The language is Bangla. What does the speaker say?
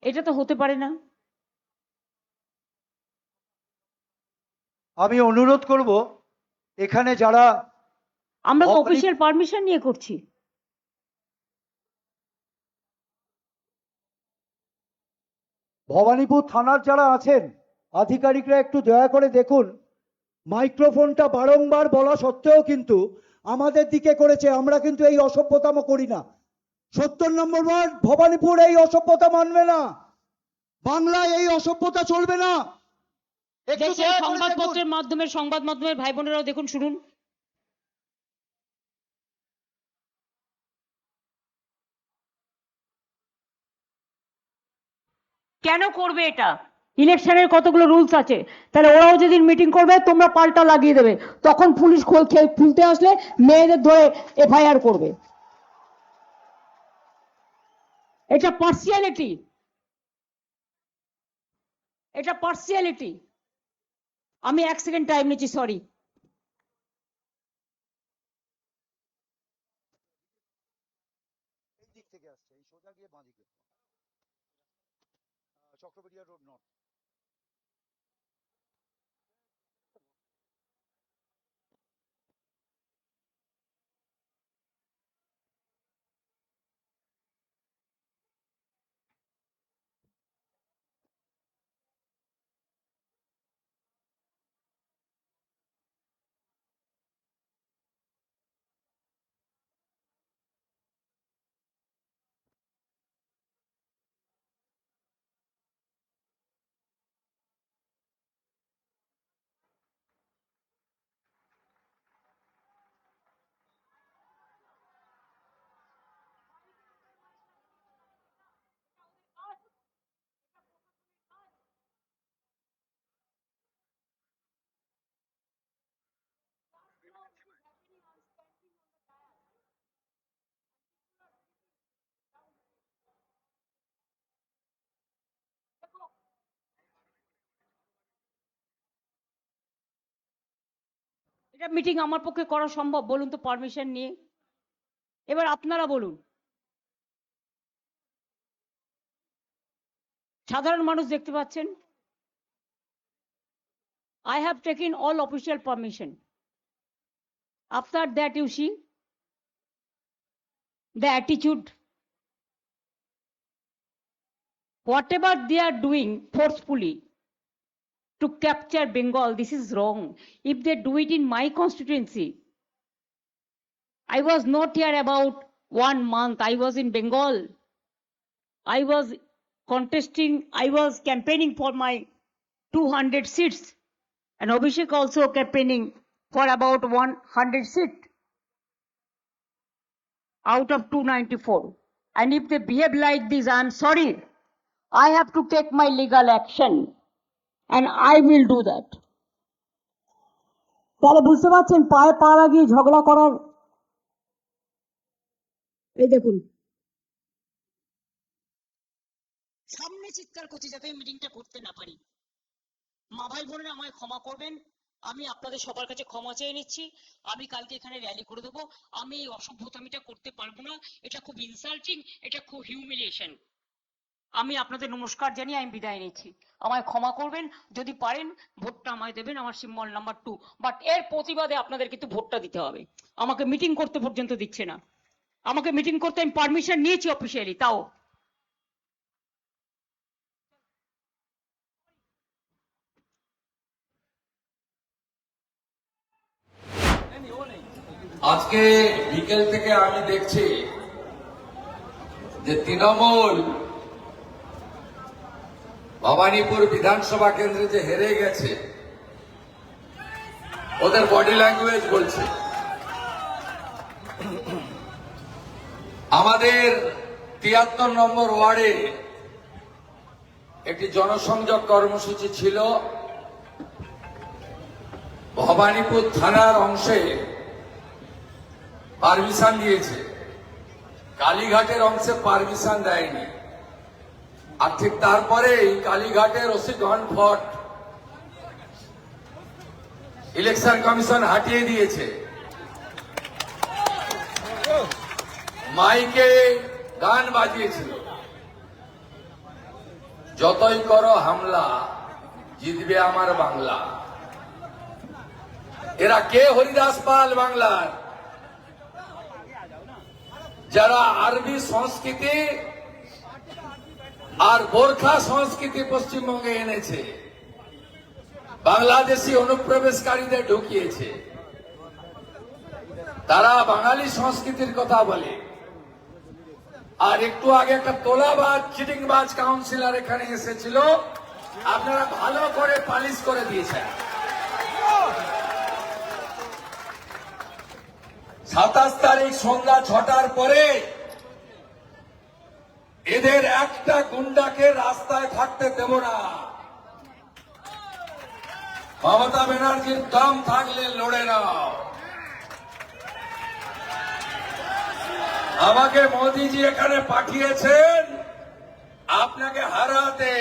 এটা তো হতে পারে না। আমি অনুরোধ করব এখানে যারা আমরা তো অফিসিয়াল পারমিশন নিয়ে করছি। ভবানীপুর থানার যারা আছেন আধিকারিকরা একটু দয়া করে দেখুন, মাইক্রোফোনটা বারংবার বলা সত্ত্বেও কিন্তু আমাদের দিকে করেছে। আমরা কিন্তু এই অসভ্যতাম করি না। 70 নম্বর ওয়ার্ড ভবানীপুর এই অসভ্যতা মানবে না। বাংলায় এই অসভ্যতা চলবে না। একটু দয়া করে দেখুন। সংবাদপত্রের মাধ্যমে সংবাদ মাধ্যমের ভাই বোনেরাও দেখুন, শুনুন। কেন করবে এটা? ইলেকশনের কতগুলো রুলস আছে, তাহলে ওরাও যেদিন মিটিং করবে তোমরা পাল্টা লাগিয়ে দেবে, তখন পুলিশ খুলতে আসলে মেয়েদের ধরে এফআইআর করবে। এটা পার্সিয়ালিটি, এটা পার্সিয়ালিটি। আমি 1 সেকেন্ড টাইম নিচ্ছি, সরি। এই দিক থেকে আসছে, এই সোজা গিয়ে বাঁদিকে চক্রবটিয়া রোড নর্থ। এটা মিটিং আমার পক্ষে করা সম্ভব বলুন তো, পারমিশন নিয়ে? এবার আপনারা বলুন। সাধারণ মানুষ দেখতে পাচ্ছেন। I have taken all official permission. After that, you see the attitude. Whatever they are doing forcefully to capture Bengal, this is wrong. If they do it in my constituency, I was not here about 1 month. I was in Bengal. I was contesting, I was campaigning for my 200 seats, and Abhishek also campaigning for about 100 seats out of 294. And if they behave like this, I am sorry. I have to take my legal action, and I will do that. তাহলে বুঝতে পারছেন পায়ে পা লাগিয়ে ঝগড়া করার। এই দেখুন, সামনে চিৎকার করছি যাতে মিটিংটা করতে না পারি। মা ভাই বোনেরা আমায় ক্ষমা করবেন, আমি আপনাদের সবার কাছে ক্ষমা চেয়ে নিচ্ছি। আমি কালকে এখানে র্যালি করে দেবো। আমি এই অসভ্যতামিটা করতে পারবো না। এটা খুব ইনসাল্টিং, এটা খুব হিউমিলিয়েশন। আমি আপনাদের নমস্কার জানিয়ে আমি বিদায় নিচ্ছি। আমায় ক্ষমা করবেন, যদি পারেন ভোটটা আমায় দেবেন, আমার সিম্বল নাম্বার 2। বাট এর প্রতিবাদে আপনাদের কিন্তু ভোটটা দিতে হবে। আমাকে মিটিং করতে পর্যন্ত দিচ্ছে না। আমাকে মিটিং করতে আমি পারমিশন নিয়েছি অফিসিয়ালি, তাও। আজকে বিকেল থেকে আমি দেখছি যে তৃণমূল ভবানীপুর বিধানসভা কেন্দ্রে যে হেরে গেছে, ওদের বডি ল্যাঙ্গুয়েজ বলছে। আমাদের 73 নম্বর ওয়ার্ডে একটি জনসংযোগ কর্মসূচি ছিল। ভবানীপুর থানার অংশে পারমিশন দিয়েছে, কালীঘাটের অংশে পারমিশন দেয়নি। আর ঠিক তারপরেই কালীঘাটের ওসি গণফট ইলেকশন কমিশন হাটিয়ে দিয়েছে। মাইকে গান বাজিয়েছিল। যতই করো হামলা, জিতবে আমার বাংলা। এরা কে? হরিদাস পাল বাংলার, যারা আরবি সংস্কৃতি আর গোর্খা সংস্কৃতি পশ্চিমবঙ্গে এনেছে, বাংলাদেশি অনুপ্রবেশকারীদের ঢুকিয়েছে। তারা বাঙালি সংস্কৃতির কথা বলে। আর একটু আগে একটা তোলাবাজ চিটিংবাজ কাউন্সিলর এখানে এসেছিল, আপনারা ভালো করে পালিশ করে দিয়েছেন। 27 তারিখ সন্ধ্যা 6টার পরে এদের একটা গুন্ডাকে রাস্তায় থাকতে দেব না। মমতা ব্যানার্জির দম থাকলে লড়ে নাও। আমাকে মোদিজি এখানে পাঠিয়েছেন আপনাকে হারাতে।